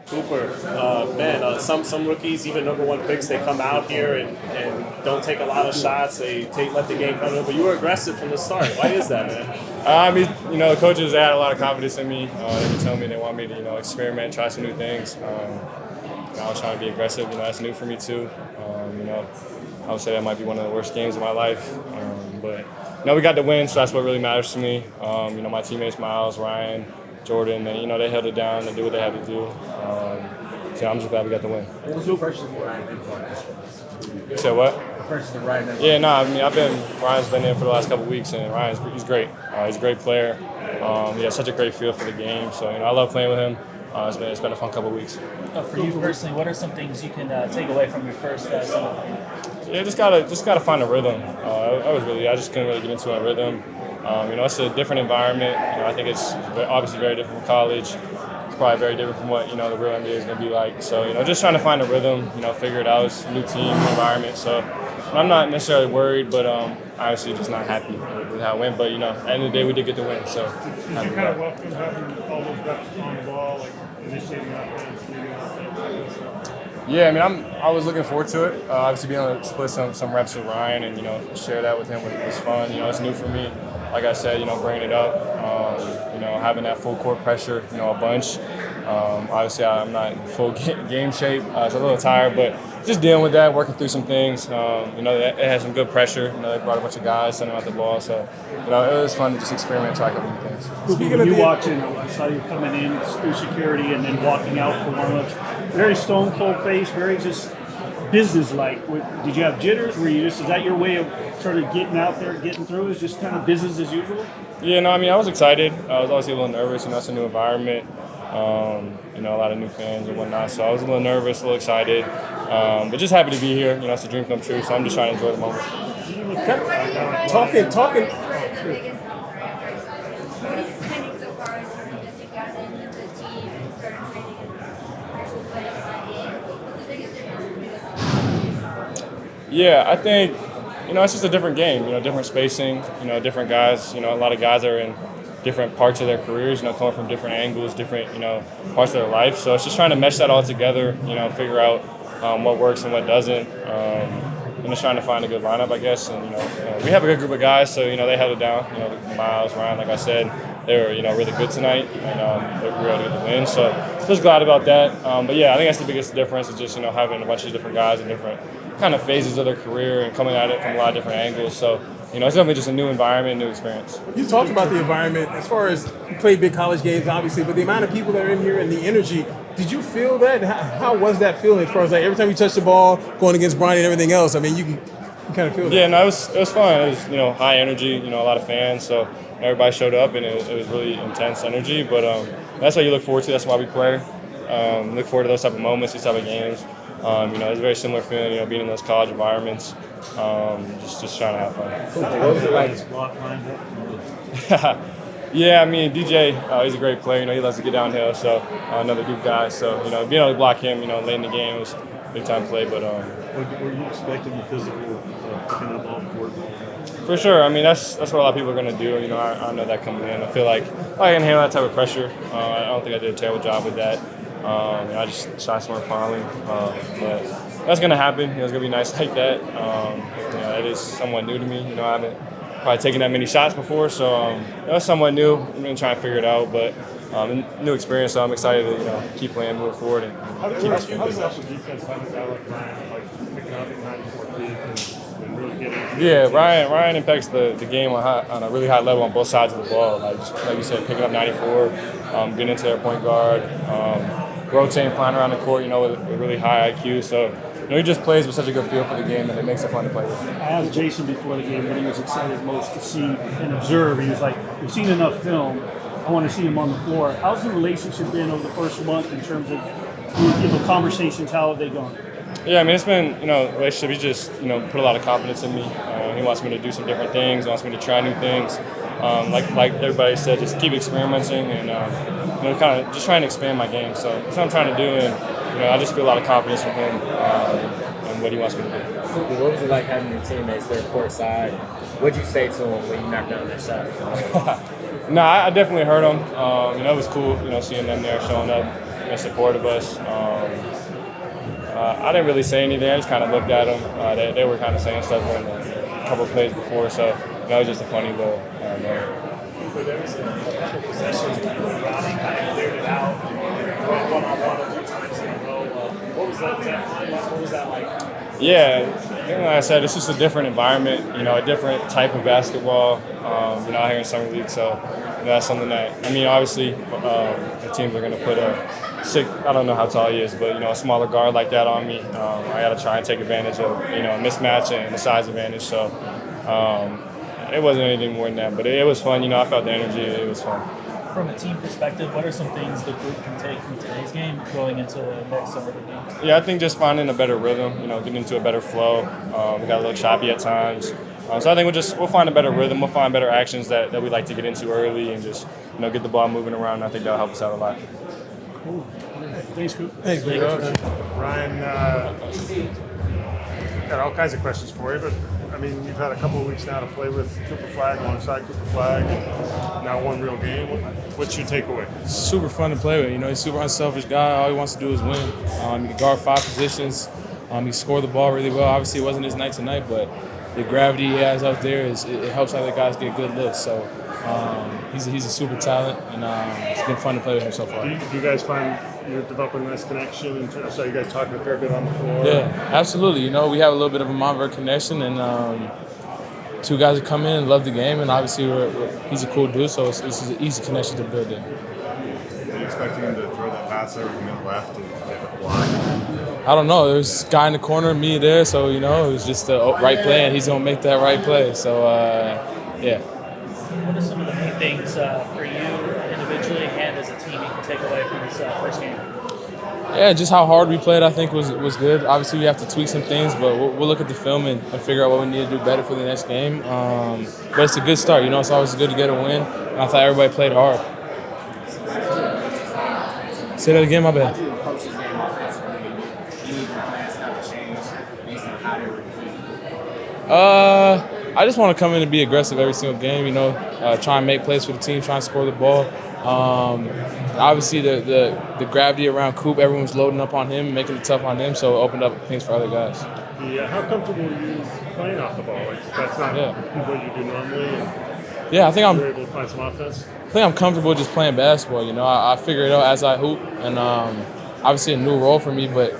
Cooper, some rookies, even number one picks, they come out here and don't take a lot of shots. They let the game come in, but you were aggressive from the start. Why is that, man? I mean, the coaches had a lot of confidence in me. They were telling me they want me to, experiment, try some new things. I was trying to be aggressive. That's new for me too. I would say that might be one of the worst games of my life. But we got the win, so that's what really matters to me. My teammates, Miles, Ryan, Jordan, they held it down and did what they had to do. So I'm just glad we got the win. What was your versus Ryan? You said what? Versus the Ryan. Yeah, Ryan's been in for the last couple of weeks, and he's great. He's a great player. He has such a great feel for the game. So I love playing with him. It's been a fun couple of weeks. For you personally, what are some things you can take away from your first summer? Yeah, just gotta find a rhythm. I just couldn't really get into a rhythm. It's a different environment. I think it's obviously very different from college. It's probably very different from what the real NBA is going to be like. So just trying to find a rhythm. Figure it out. It's a new team, new environment. So I'm not necessarily worried, but obviously just not happy with how it went. But at the end of the day, we did get the win. So did you kind of welcome having all those reps on the ball, like initiating offense? Yeah, I was looking forward to it. Obviously, being able to split some reps with Ryan and share that with him was fun. It's new for me. Like I said, bringing it up. Having that full court pressure, a bunch. Obviously, I'm not in full game shape. So I'm a little tired, but just dealing with that, working through some things. It had some good pressure. They brought a bunch of guys, sent them out the ball. So, it was fun to just experiment, try a couple new things. Speaking of you watching, I saw you coming in through security and then walking out for warm-ups. Very stone cold face, very just business-like. Did you have jitters? Is that your way of sort of getting out there, getting through? Is just kind of business as usual? Yeah, I was excited. I was obviously a little nervous. It's a new environment. A lot of new fans and whatnot. So I was a little nervous, a little excited, but just happy to be here. It's a dream come true. So I'm just trying to enjoy the moment. Talking. Yeah, I think, it's just a different game, different spacing, different guys, a lot of guys are in different parts of their careers, coming from different angles, different, parts of their life. So it's just trying to mesh that all together, figure out what works and what doesn't. And just trying to find a good lineup, I guess. And, we have a good group of guys, so, they held it down. Miles, Ryan, like I said, they were, really good tonight, and they were able to get the win. So just glad about that. But, yeah, I think that's the biggest difference is just, having a bunch of different guys in different kind of phases of their career and coming at it from a lot of different angles. So, it's definitely just a new environment, new experience. You talked about the environment as far as you played big college games, obviously, but the amount of people that are in here and the energy, did you feel that? How was that feeling as far as every time you touch the ball, going against Bronny and everything else? You can kind of feel that. Yeah, no, it was fun. It was, high energy, a lot of fans. So everybody showed up and it was really intense energy. But that's what you look forward to. That's why we play. Look forward to those type of moments, these type of games. It's a very similar feeling, being in those college environments. Just trying to have fun. What was it like? Yeah, DJ, he's a great player. He loves to get downhill. So another good guy. So being able to block him, late in the game was a big time play. But were you expecting the physical picking up off court? For sure. That's what a lot of people are going to do. I know that coming in. I feel like I can handle that type of pressure. I don't think I did a terrible job with that. I just shot smart finally, but that's going to happen. It's going to be nice like that. It is somewhat new to me. I haven't probably taken that many shots before, so it's somewhat new. I'm going to try and figure it out, but new experience. So I'm excited to keep playing, move forward, and keep us How does also defense have a guy like Ryan, picking up in 94 feet and really getting? Yeah, Ryan impacts the game on a really high level on both sides of the ball. Like you said, picking up 94, getting into their point guard. Rotating, flying around the court, with really high IQ. So, he just plays with such a good feel for the game that it makes it fun to play with. I asked Jason before the game what he was excited most to see and observe. He was like, we've seen enough film. I want to see him on the floor. How's the relationship been over the first month in terms of conversations? How have they gone? Yeah, it's been, relationship. He just, put a lot of confidence in me. He wants me to do some different things, wants me to try new things. Like everybody said, just keep experimenting and, kind of just trying to expand my game. So that's what I'm trying to do, and I just feel a lot of confidence from him and what he wants me to do. What was it like having your teammates there courtside? What'd you say to them when you knocked down that shot? No, I definitely heard them. It was cool, seeing them there, showing up. support of us. I didn't really say anything. I just kind of looked at them. They were kind of saying stuff on a couple of plays before, so that was just a funny little moment. But there was a couple possessions where Bronny kind of cleared it out and went one-on-one a few times in a row. What was that? Was that fun? What was that like? Yeah, like I said, it's just a different environment, a different type of basketball, out here in Summer League. So that's something that, obviously the teams are going to put I don't know how tall he is, but, a smaller guard like that on me. I got to try and take advantage of, a mismatch and the size advantage. So it wasn't anything more than that, but it was fun. I felt the energy. It was fun. From a team perspective, what are some things the group can take from today's game going into the next summer league game? Yeah, I think just finding a better rhythm, getting into a better flow. We got a little choppy at times. So I think we'll find a better rhythm. We'll find better actions that we like to get into early and just, get the ball moving around. I think that'll help us out a lot. Cool. Thanks, Coop. Thanks, big coach. Ryan, got all kinds of questions for you, but you've had a couple of weeks now to play with Cooper Flagg, alongside Cooper Flagg, now one real game. What's your takeaway? Super fun to play with. He's a super unselfish guy. All he wants to do is win. He can guard 5 positions. He can score the ball really well. Obviously, it wasn't his night tonight, but the gravity he has out there it helps other guys get good looks. So he's a super talent, and it's been fun to play with him so far. Do you guys find you're developing a nice connection? I saw you guys talking a fair bit on the floor. Yeah, absolutely. We have a little bit of a Mavericks connection, and two guys that come in and love the game, and obviously he's a cool dude, so it's an easy connection to build there. Are you expecting him to throw that pass over from the left and get the block? I don't know. There's a guy in the corner, me there, so it was just the right play, and he's gonna make that right play. So yeah. What are some of the main things for you individually and as a team you can take away from this first game? Yeah, just how hard we played, I think, was good. Obviously, we have to tweak some things, but we'll look at the film and figure out what we need to do better for the next game. But it's a good start. It's always good to get a win, and I thought everybody played hard. Say that again, my bad. How do you approach this game offensively? Any of the plans have to change based on how they were defending? I just want to come in and be aggressive every single game, try and make plays for the team, try and score the ball. Obviously, the gravity around Coop, everyone's loading up on him, making it tough on him, so it opened up things for other guys. Yeah, how comfortable are you playing off the ball? That's not what you do normally. Yeah, I think you're able to find some offense. I think I'm comfortable just playing basketball. I figure it out as I hoop, and obviously a new role for me, but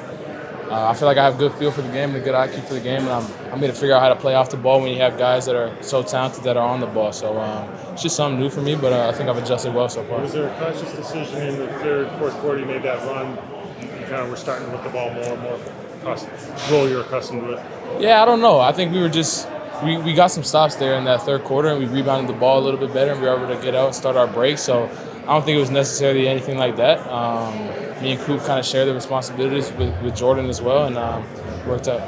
I feel like I have a good feel for the game and a good IQ for the game, and I'm going to figure out how to play off the ball when you have guys that are so talented that are on the ball. So it's just something new for me, but I think I've adjusted well so far. Was there a conscious decision in the third, fourth quarter you made that run? You kind of were starting with the ball more and more role you're accustomed to it? Yeah, I don't know. I think we were just we got some stops there in that third quarter, and we rebounded the ball a little bit better, and we were able to get out and start our break. So I don't think it was necessarily anything like that. Me and Coop kind of share the responsibilities with Jordan as well, and worked out.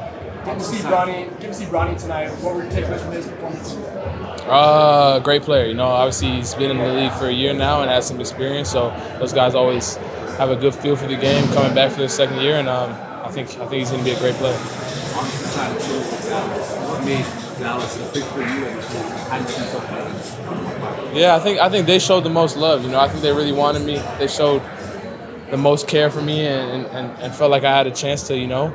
Good to see Bronny tonight. What were your takeaways from his performance? Great player. Obviously he's been in the league for a year now and has some experience. So those guys always have a good feel for the game, coming back for their second year, and I think he's going to be a great player. What made Dallas a pick for you, and how did you see so far? Yeah, I think they showed the most love. I think they really wanted me. They showed the most care for me, and felt like I had a chance to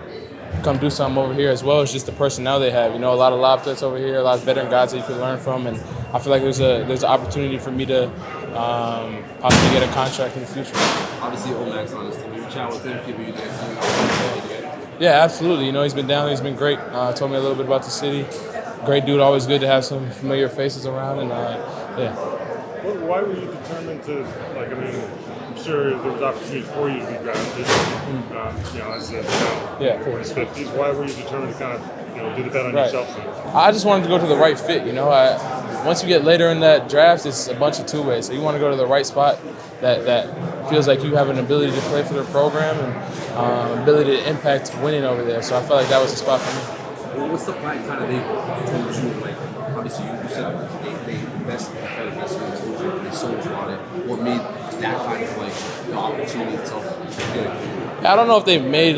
come do something over here as well. It's just the personnel they have. A lot of lob threats over here, a lot of veteran guys that you can learn from, and I feel like there's an opportunity for me to possibly get a contract in the future. Obviously, Omag's on this team. You chat with him, people you guys. Yeah, absolutely. He's been down there. He's been great. Told me a little bit about the city. Great dude. Always good to have some familiar faces around, and yeah. Why were you determined to I'm sure there was opportunity for you to be drafted. As a 40s, 50s. Why were you determined to kind of do the bet on yourself? I just wanted to go to the right fit. Once you get later in that draft, it's a bunch of two ways. So you want to go to the right spot that feels like you have an ability to play for the program and ability to impact winning over there. So I felt like that was the spot for me. Well, what's the plan? Kind of they told you obviously you said they invested in you, they sold you on it. What made that kind of the opportunity itself? I don't know if they've made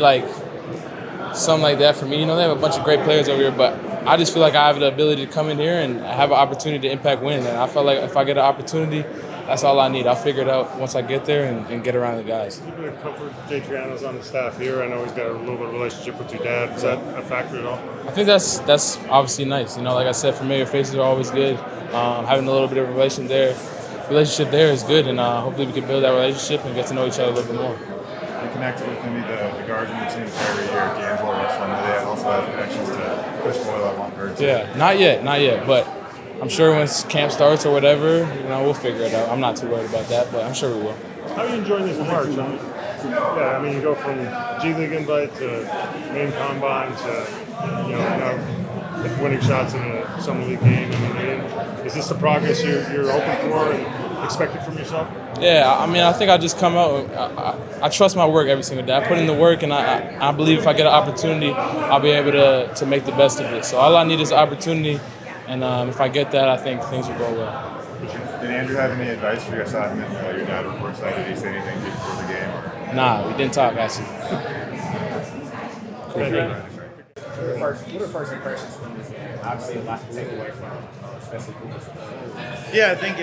something like that for me. They have a bunch of great players over here, but I just feel like I have the ability to come in here and have an opportunity to impact win. And I felt like if I get an opportunity that's all I need. I'll figure it out once I get there and get around the guys. Keeping it comfort, Jay Triano's on the staff here. I know he's got a little bit of relationship with your dad. Is that a factor at all? I think that's obviously nice. You know, like I said, familiar faces are always good. Having a little bit of relationship there is good, and hopefully we can build that relationship and get to know each other a little bit more. You connected with maybe the guard in the team every year, D'Angelo Russell. I know they also have connections to Chris Boyle at one bird. Yeah, not yet, but I'm sure once camp starts or whatever, we'll figure it out. I'm not too worried about that, but I'm sure we will. How are you enjoying this march? Yeah, I mean, you go from G League invite to main combine to, now winning shots in a summer league game. I mean, is this the progress you're hoping for and expected from yourself? Yeah, I mean, I think I just come out. I trust my work every single day. I put in the work, and I believe if I get an opportunity, I'll be able to make the best of it. So all I need is an opportunity, and if I get that, I think things will go well. Did Andrew have any advice for your assignment? Your dad was courtside. Did he say anything before the game? Nah, we didn't talk, actually. What are first impressions from this game? Obviously, a lot to take away from, especially Cooper's. Yeah, I think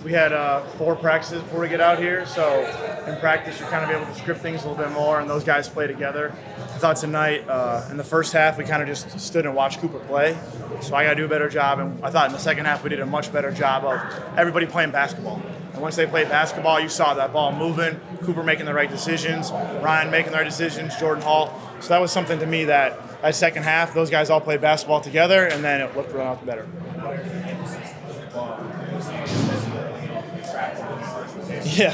we had 4 practices before we get out here, so in practice you're kind of able to script things a little bit more, and those guys play together. I thought tonight in the first half we kind of just stood and watched Cooper play, so I got to do a better job, and I thought in the second half we did a much better job of everybody playing basketball. And once they played basketball, you saw that ball moving, Cooper making the right decisions, Ryan making the right decisions, Jordan Hall. So that was something to me that second half, those guys all played basketball together, and then it looked really better. Yeah.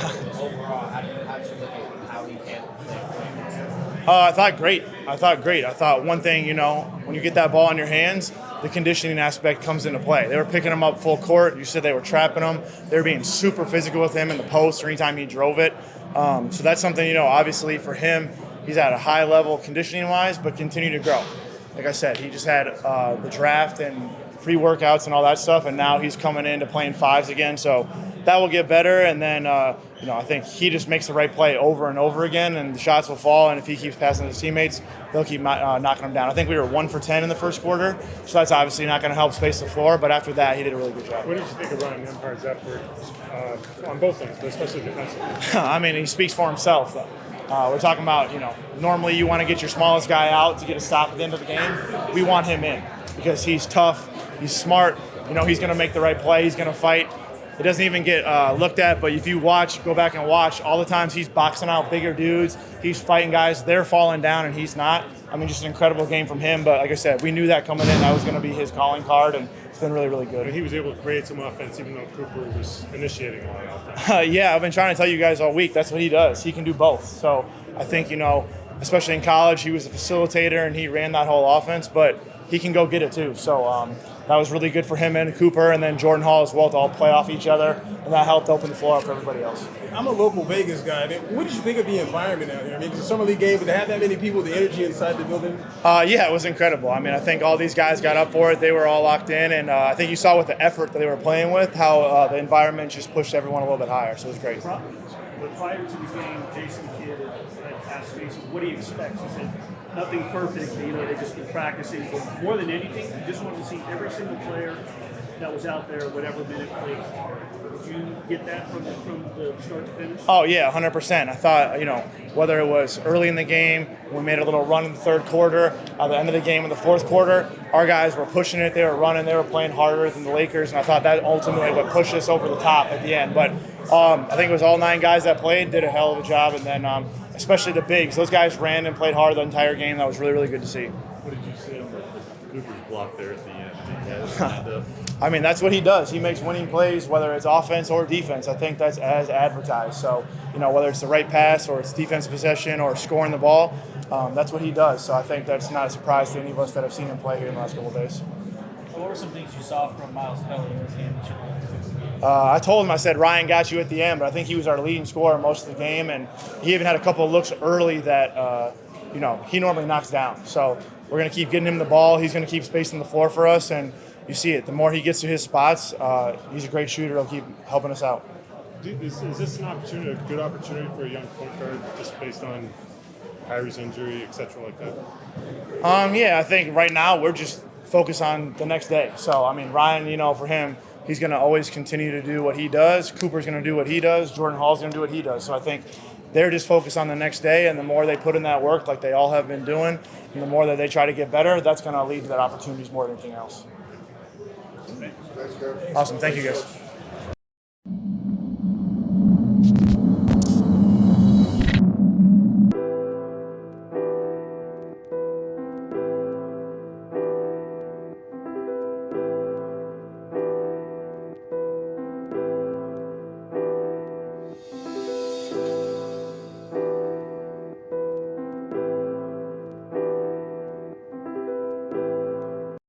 I thought great. I thought one thing, when you get that ball in your hands, the conditioning aspect comes into play. They were picking him up full court. You said they were trapping him. They were being super physical with him in the post or anytime he drove it. So that's something, obviously for him, he's at a high level conditioning-wise, but continue to grow. Like I said, he just had the draft and pre-workouts and all that stuff, and now he's coming into playing fives again. So that will get better, and then I think he just makes the right play over and over again, and the shots will fall. And if he keeps passing his teammates, they'll keep knocking him down. I think we were 1 for 10 in the first quarter, so that's obviously not going to help space the floor. But after that, he did a really good job. What did you think of Ryan Empire's effort on both ends, but especially defensively? I mean, he speaks for himself. We're talking about, normally you want to get your smallest guy out to get a stop at the end of the game. We want him in because he's tough, he's smart, he's going to make the right play, he's going to fight. It doesn't even get looked at, but if you go back and watch, all the times he's boxing out bigger dudes, he's fighting guys, they're falling down and he's not. I mean, just an incredible game from him, but like I said, we knew that coming in, that was going to be his calling card, and it's been really, really good. And he was able to create some offense even though Cooper was initiating a lot of offense. Yeah, I've been trying to tell you guys all week, that's what he does. He can do both. So I think, especially in college, he was a facilitator and he ran that whole offense, but he can go get it too. So that was really good for him and Cooper, and then Jordan Hall as well to all play off each other, and that helped open the floor up for everybody else. I'm a local Vegas guy. What did you think of the environment out here? I mean, it's a summer league game, but to have that many people, the energy inside the building? Yeah, it was incredible. I mean, I think all these guys got up for it. They were all locked in, and I think you saw with the effort that they were playing with, how the environment just pushed everyone a little bit higher, so it was great. Prior to the game, Jason Kidd had asked Jason, what do you expect? He said, nothing perfect, they just been practicing. But more than anything, he just wanted to see every single player that was out there, whatever minute, played hard. Did you get that from the start to finish? Oh, yeah, 100%. I thought, whether it was early in the game, we made a little run in the third quarter, at the end of the game in the fourth quarter, our guys were pushing it, they were running, they were playing harder than the Lakers, and I thought that ultimately would push us over the top at the end. But I think it was all 9 guys that played, did a hell of a job, and then especially the bigs. Those guys ran and played hard the entire game. That was really, really good to see. What did you say on the Cooper's block there at the end? I mean, that's what he does. He makes winning plays, whether it's offense or defense. I think that's as advertised. So, whether it's the right pass or it's defensive possession or scoring the ball, that's what he does. So I think that's not a surprise to any of us that have seen him play here in the last couple of days. What were some things you saw from Miles Kelly in this game that you liked? I told him, I said, Ryan got you at the end, but I think he was our leading scorer most of the game, and he even had a couple of looks early that, he normally knocks down. So we're going to keep getting him the ball. He's going to keep spacing the floor for us, and you see it. The more he gets to his spots, he's a great shooter. He'll keep helping us out. Is this an opportunity, a good opportunity for a young point guard, just based on Kyrie's injury, et cetera, like that? Yeah, I think right now we're just focused on the next day. So, I mean, Ryan, for him, he's going to always continue to do what he does. Cooper's going to do what he does. Jordan Hall's going to do what he does. So I think they're just focused on the next day, and the more they put in that work like they all have been doing, and the more that they try to get better, that's going to lead to that opportunities more than anything else. Awesome. Thank you, guys.